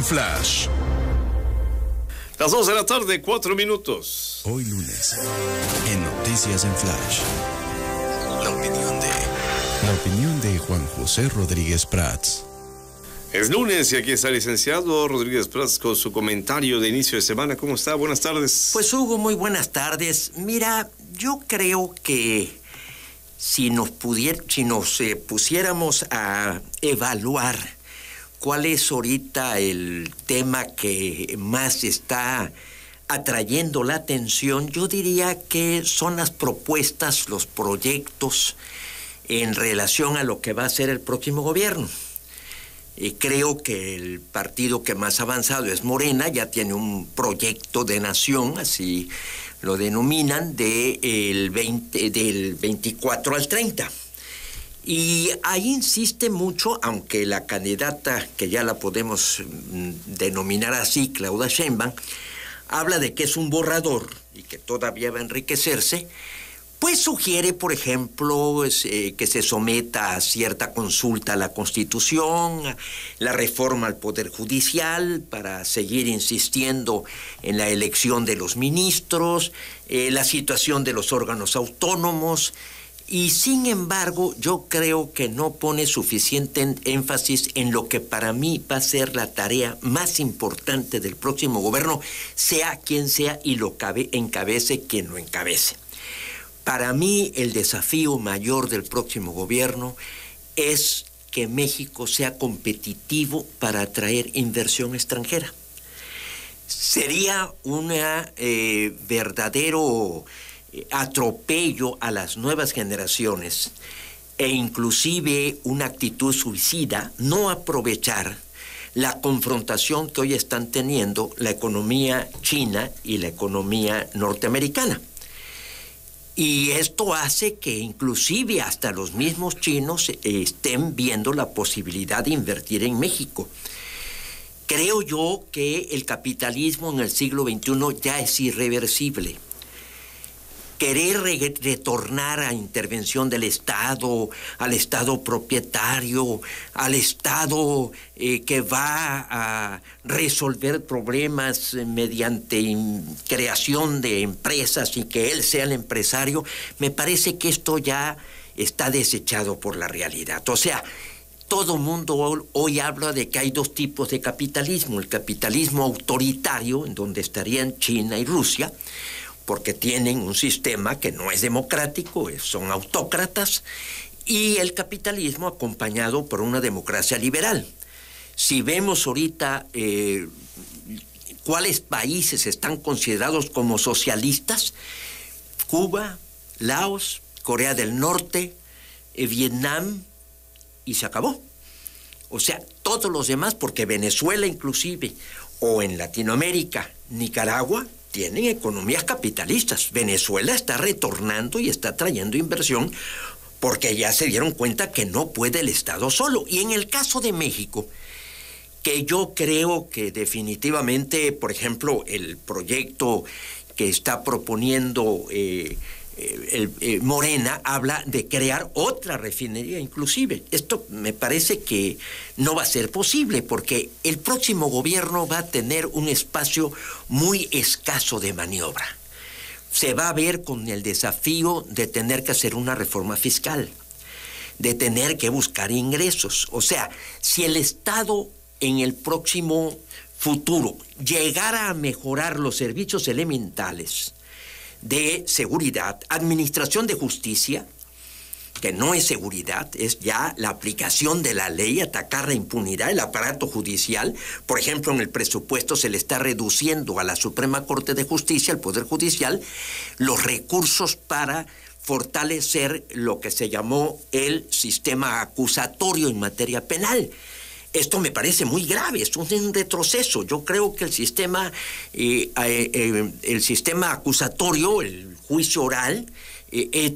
Flash. Las 2 de la tarde, 4 minutos. Hoy lunes, en Noticias en Flash. La opinión de Juan José Rodríguez Prats. Es lunes y aquí está el licenciado Rodríguez Prats con su comentario de inicio de semana. ¿Cómo está? Buenas tardes. Pues Hugo, muy buenas tardes. Mira, yo creo que si nos pusiéramos a evaluar cuál es ahorita el tema que más está atrayendo la atención, yo diría que son las propuestas, los proyectos en relación a lo que va a ser el próximo gobierno. Y creo que el partido que más avanzado es Morena, ya tiene un proyecto de nación, así lo denominan, del 24 al 30. Y ahí insiste mucho, aunque la candidata, que ya la podemos denominar así, Claudia Sheinbaum, habla de que es un borrador y que todavía va a enriquecerse, pues sugiere, por ejemplo, que se someta a cierta consulta a la Constitución, la reforma al Poder Judicial para seguir insistiendo en la elección de los ministros, la situación de los órganos autónomos. Y sin embargo, yo creo que no pone suficiente énfasis en lo que para mí va a ser la tarea más importante del próximo gobierno, sea quien sea y lo encabece quien lo encabece. Para mí, el desafío mayor del próximo gobierno es que México sea competitivo para atraer inversión extranjera. Sería un verdadero atropello a las nuevas generaciones e inclusive una actitud suicida no aprovechar la confrontación que hoy están teniendo la economía china y la economía norteamericana. Y esto hace que inclusive hasta los mismos chinos estén viendo la posibilidad de invertir en México. Creo yo que el capitalismo en el siglo XXI ya es irreversible. Querer retornar a intervención del Estado, al Estado propietario, al Estado que va a resolver problemas mediante creación de empresas y que él sea el empresario, me parece que esto ya está desechado por la realidad. O sea, todo mundo hoy habla de que hay dos tipos de capitalismo. El capitalismo autoritario, en donde estarían China y Rusia, porque tienen un sistema que no es democrático, son autócratas, y el capitalismo acompañado por una democracia liberal. Si vemos ahorita cuáles países están considerados como socialistas, Cuba, Laos, Corea del Norte, Vietnam, y se acabó. O sea, todos los demás, porque Venezuela inclusive, o en Latinoamérica, Nicaragua, tienen economías capitalistas. Venezuela está retornando y está trayendo inversión porque ya se dieron cuenta que no puede el Estado solo. Y en el caso de México, que yo creo que definitivamente, por ejemplo, el proyecto que está proponiendo Morena habla de crear otra refinería inclusive. Esto me parece que no va a ser posible porque el próximo gobierno va a tener un espacio muy escaso de maniobra. Se va a ver con el desafío de tener que hacer una reforma fiscal, de tener que buscar ingresos. O sea, si el Estado en el próximo futuro llegara a mejorar los servicios elementales de seguridad, administración de justicia, que no es seguridad, es ya la aplicación de la ley, atacar la impunidad, el aparato judicial. Por ejemplo, en el presupuesto se le está reduciendo a la Suprema Corte de Justicia, al Poder Judicial, los recursos para fortalecer lo que se llamó el sistema acusatorio en materia penal. Esto me parece muy grave, es un retroceso. Yo creo que el sistema acusatorio, el juicio oral,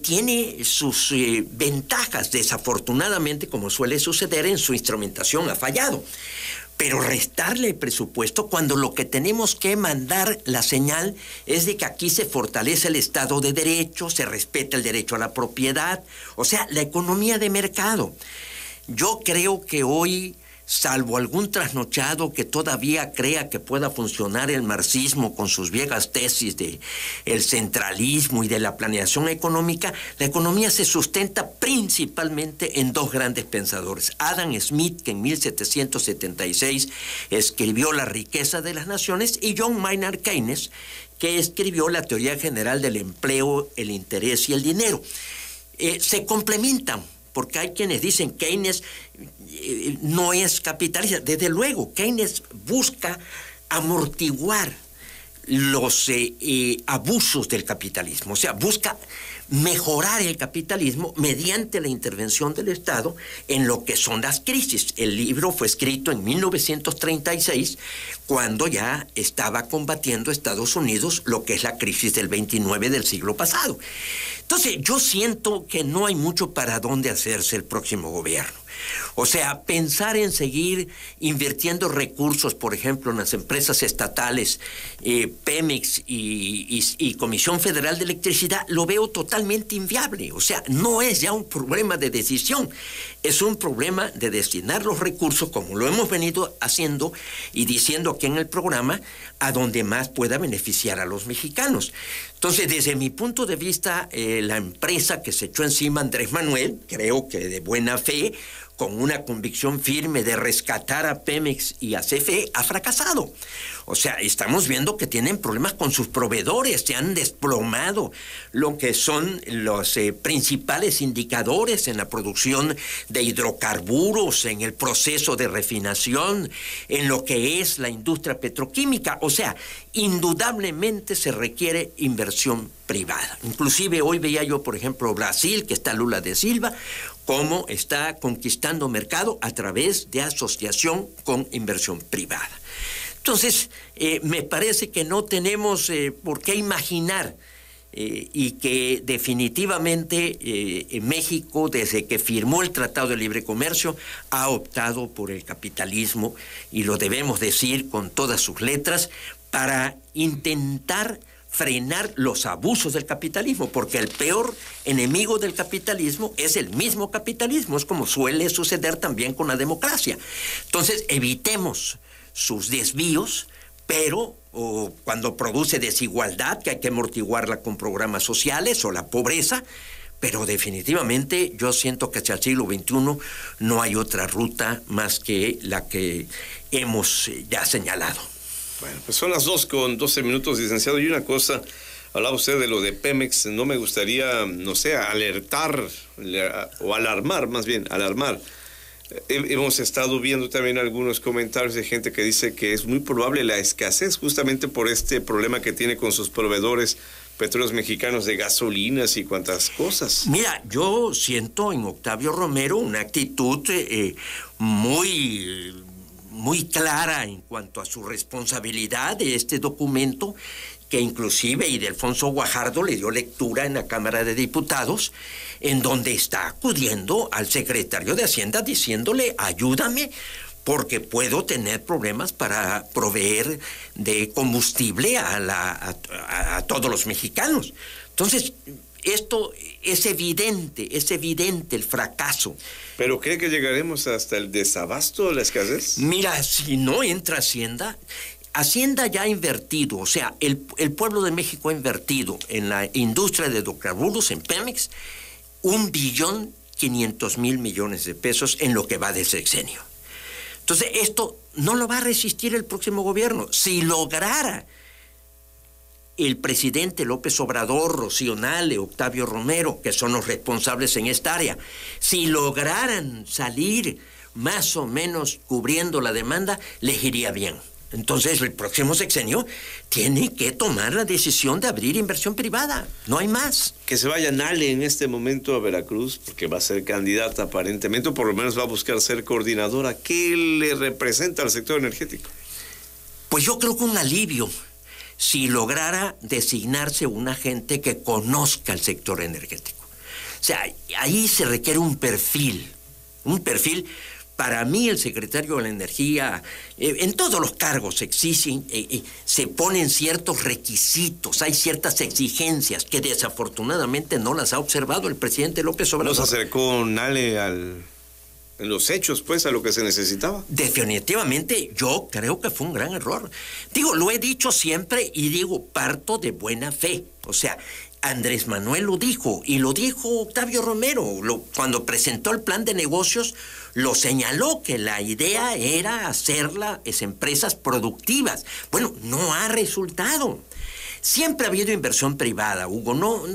tiene sus ventajas. Desafortunadamente, como suele suceder, en su instrumentación ha fallado. Pero restarle el presupuesto cuando lo que tenemos que mandar la señal es de que aquí se fortalece el Estado de Derecho, se respeta el derecho a la propiedad, o sea, la economía de mercado. Yo creo que hoy salvo algún trasnochado que todavía crea que pueda funcionar el marxismo con sus viejas tesis de el centralismo y de la planeación económica, la economía se sustenta principalmente en dos grandes pensadores. Adam Smith, que en 1776 escribió La riqueza de las naciones, y John Maynard Keynes, que escribió La teoría general del empleo, el interés y el dinero. Se complementan, porque hay quienes dicen que Keynes no es capitalista. Desde luego, Keynes busca amortiguar los abusos del capitalismo, o sea, busca mejorar el capitalismo mediante la intervención del Estado en lo que son las crisis. El libro fue escrito en 1936, cuando ya estaba combatiendo Estados Unidos lo que es la crisis del 29 del siglo pasado. Entonces, yo siento que no hay mucho para dónde hacerse el próximo gobierno. O sea, pensar en seguir invirtiendo recursos, por ejemplo, en las empresas estatales, Pemex y Comisión Federal de Electricidad, lo veo totalmente inviable. O sea, no es ya un problema de decisión, es un problema de destinar los recursos, como lo hemos venido haciendo y diciendo aquí en el programa, a donde más pueda beneficiar a los mexicanos. Entonces, desde mi punto de vista, la empresa que se echó encima Andrés Manuel, creo que de buena fe, con una convicción firme de rescatar a Pemex y a CFE, ha fracasado. O sea, estamos viendo que tienen problemas con sus proveedores, se han desplomado lo que son los principales indicadores en la producción de hidrocarburos, en el proceso de refinación, en lo que es la industria petroquímica. O sea, indudablemente se requiere inversión privada. Inclusive hoy veía yo, por ejemplo, Brasil, que está Lula da Silva, cómo está conquistando mercado a través de asociación con inversión privada. Entonces, me parece que no tenemos por qué imaginar y que definitivamente México, desde que firmó el Tratado de Libre Comercio, ha optado por el capitalismo, y lo debemos decir con todas sus letras, para intentar frenar los abusos del capitalismo, porque el peor enemigo del capitalismo es el mismo capitalismo, es como suele suceder también con la democracia. Entonces, evitemos sus desvíos, pero cuando produce desigualdad, que hay que amortiguarla con programas sociales, o la pobreza, pero definitivamente yo siento que hacia el siglo XXI no hay otra ruta más que la que hemos ya señalado. Bueno, pues son las 2:12, licenciado. Y una cosa, hablaba usted de lo de Pemex, no me gustaría, no sé, alertar, o alarmar, más bien, alarmar. Hemos estado viendo también algunos comentarios de gente que dice que es muy probable la escasez justamente por este problema que tiene con sus proveedores Petróleos Mexicanos de gasolinas y cuantas cosas. Mira, yo siento en Octavio Romero una actitud muy clara en cuanto a su responsabilidad de este documento, que inclusive Ildefonso Guajardo le dio lectura en la Cámara de Diputados, en donde está acudiendo al secretario de Hacienda diciéndole: ayúdame, porque puedo tener problemas para proveer de combustible a todos los mexicanos. Entonces, esto es evidente el fracaso. ¿Pero cree que llegaremos hasta el desabasto, la escasez? Mira, si no entra Hacienda ya ha invertido, o sea, el pueblo de México ha invertido en la industria de hidrocarburos, en Pemex, 1.500.000 millones de pesos en lo que va de sexenio. Entonces, esto no lo va a resistir el próximo gobierno. Si lograra el presidente López Obrador, Rocío Nale, Octavio Romero, que son los responsables en esta área, si lograran salir más o menos cubriendo la demanda, les iría bien. Entonces, el próximo sexenio tiene que tomar la decisión de abrir inversión privada. No hay más. Que se vaya Nale en este momento a Veracruz, porque va a ser candidata aparentemente, o por lo menos va a buscar ser coordinadora. ¿Qué le representa al sector energético? Pues yo creo que un alivio, si lograra designarse una gente que conozca el sector energético. O sea, ahí se requiere un perfil. Para mí, el secretario de la Energía, en todos los cargos exigen, se ponen ciertos requisitos, hay ciertas exigencias que desafortunadamente no las ha observado el presidente López Obrador. ¿No se acercó Nale al en los hechos, pues, a lo que se necesitaba. Definitivamente, yo creo que fue un gran error. Digo, lo he dicho siempre y digo, parto de buena fe. O sea, Andrés Manuel lo dijo, y lo dijo Octavio Romero. Cuando presentó el plan de negocios, lo señaló, que la idea era hacer las empresas productivas. Bueno, no ha resultado. Siempre ha habido inversión privada, Hugo, no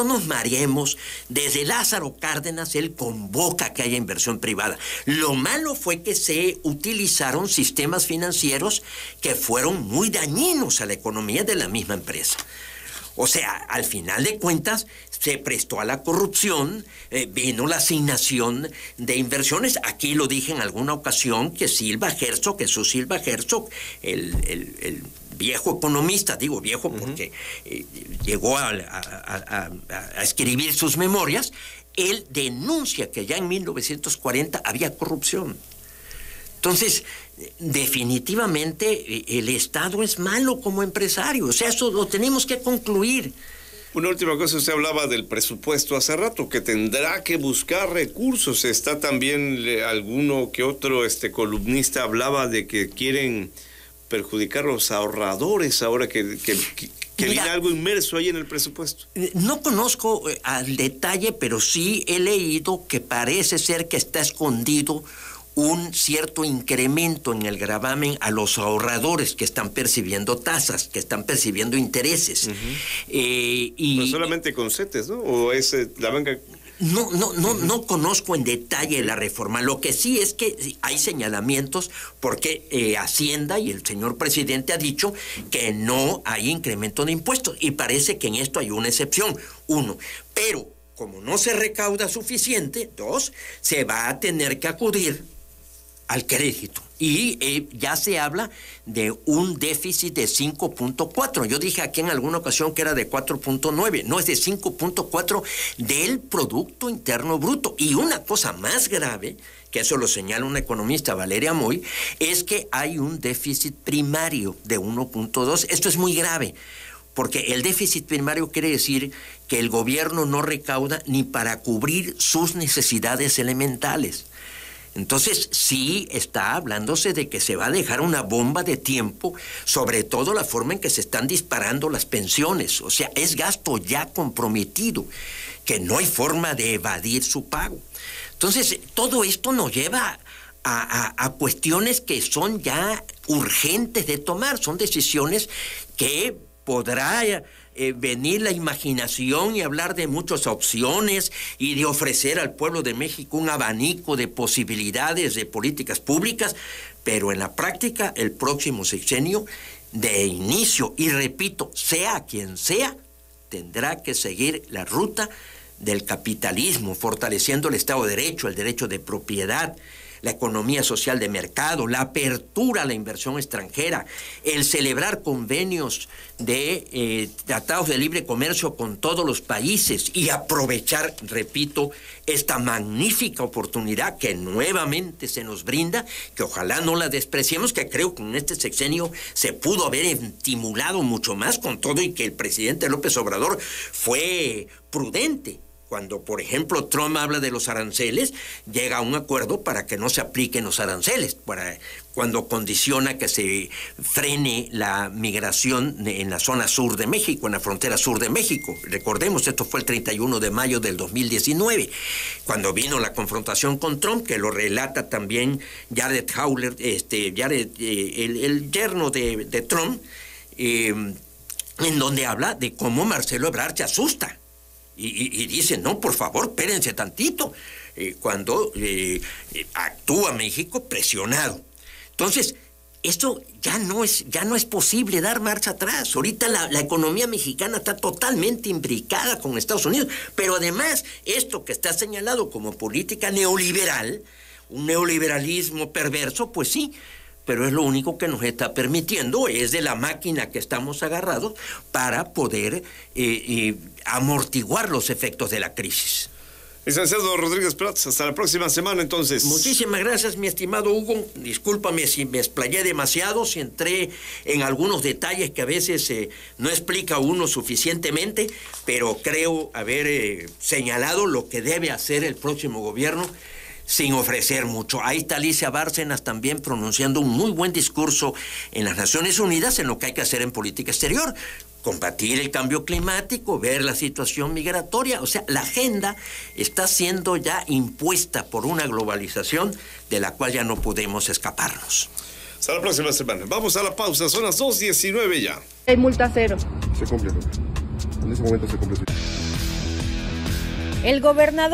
nos mareemos. Desde Lázaro Cárdenas, él convoca que haya inversión privada. Lo malo fue que se utilizaron sistemas financieros que fueron muy dañinos a la economía de la misma empresa. O sea, al final de cuentas, se prestó a la corrupción, vino la asignación de inversiones. Aquí lo dije en alguna ocasión que Jesús Silva Herzog, el viejo economista, digo viejo porque llegó a escribir sus memorias, él denuncia que ya en 1940 había corrupción. Entonces, definitivamente el Estado es malo como empresario. O sea, eso lo tenemos que concluir. Una última cosa, usted hablaba del presupuesto hace rato, que tendrá que buscar recursos. Está también alguno que otro columnista hablaba de que quieren perjudicar a los ahorradores ahora que viene algo inmerso ahí en el presupuesto. No conozco al detalle, pero sí he leído que parece ser que está escondido un cierto incremento en el gravamen a los ahorradores que están percibiendo tasas, que están percibiendo intereses. Pero solamente con CETES, ¿no? ¿O es la banca? No conozco en detalle la reforma. Lo que sí es que hay señalamientos porque Hacienda y el señor presidente ha dicho que no hay incremento de impuestos, y parece que en esto hay una excepción. Uno, pero como no se recauda suficiente, dos, se va a tener que acudir al crédito. Y ya se habla de un déficit de 5.4. Yo dije aquí en alguna ocasión que era de 4.9. No, es de 5.4 del Producto Interno Bruto. Y una cosa más grave, que eso lo señala una economista, Valeria Moy, es que hay un déficit primario de 1.2. Esto es muy grave, porque el déficit primario quiere decir que el gobierno no recauda ni para cubrir sus necesidades elementales. Entonces, sí está hablándose de que se va a dejar una bomba de tiempo, sobre todo la forma en que se están disparando las pensiones. O sea, es gasto ya comprometido, que no hay forma de evadir su pago. Entonces, todo esto nos lleva a cuestiones que son ya urgentes de tomar. Son decisiones que podrá venir la imaginación y hablar de muchas opciones y de ofrecer al pueblo de México un abanico de posibilidades de políticas públicas, pero en la práctica el próximo sexenio de inicio, y repito, sea quien sea, tendrá que seguir la ruta del capitalismo, fortaleciendo el Estado de Derecho, el derecho de propiedad, la economía social de mercado, la apertura a la inversión extranjera, el celebrar convenios de tratados de libre comercio con todos los países y aprovechar, repito, esta magnífica oportunidad que nuevamente se nos brinda, que ojalá no la despreciemos, que creo que en este sexenio se pudo haber estimulado mucho más, con todo y que el presidente López Obrador fue prudente. Cuando, por ejemplo, Trump habla de los aranceles, llega a un acuerdo para que no se apliquen los aranceles, cuando condiciona que se frene la migración en la zona sur de México, en la frontera sur de México. Recordemos, esto fue el 31 de mayo del 2019, cuando vino la confrontación con Trump, que lo relata también Jared Howler, el yerno de Trump, en donde habla de cómo Marcelo Ebrard se asusta. Y dice, no, por favor, espérense tantito, cuando actúa México presionado. Entonces, esto ya no es posible dar marcha atrás. Ahorita la economía mexicana está totalmente imbricada con Estados Unidos, pero además, esto que está señalado como política neoliberal, un neoliberalismo perverso, pues sí, pero es lo único que nos está permitiendo, es de la máquina que estamos agarrados para poder amortiguar los efectos de la crisis. Licenciado Rodríguez Prats, hasta la próxima semana entonces. Muchísimas gracias, mi estimado Hugo. Discúlpame si me explayé demasiado, si entré en algunos detalles que a veces no explica uno suficientemente, pero creo haber señalado lo que debe hacer el próximo gobierno sin ofrecer mucho. Ahí está Alicia Bárcenas también pronunciando un muy buen discurso en las Naciones Unidas en lo que hay que hacer en política exterior. Combatir el cambio climático, ver la situación migratoria. O sea, la agenda está siendo ya impuesta por una globalización de la cual ya no podemos escaparnos. Hasta la próxima semana. Vamos a la pausa, son las 2:19 ya. Hay multa cero. Se cumple, en ese momento se cumple. El gobernador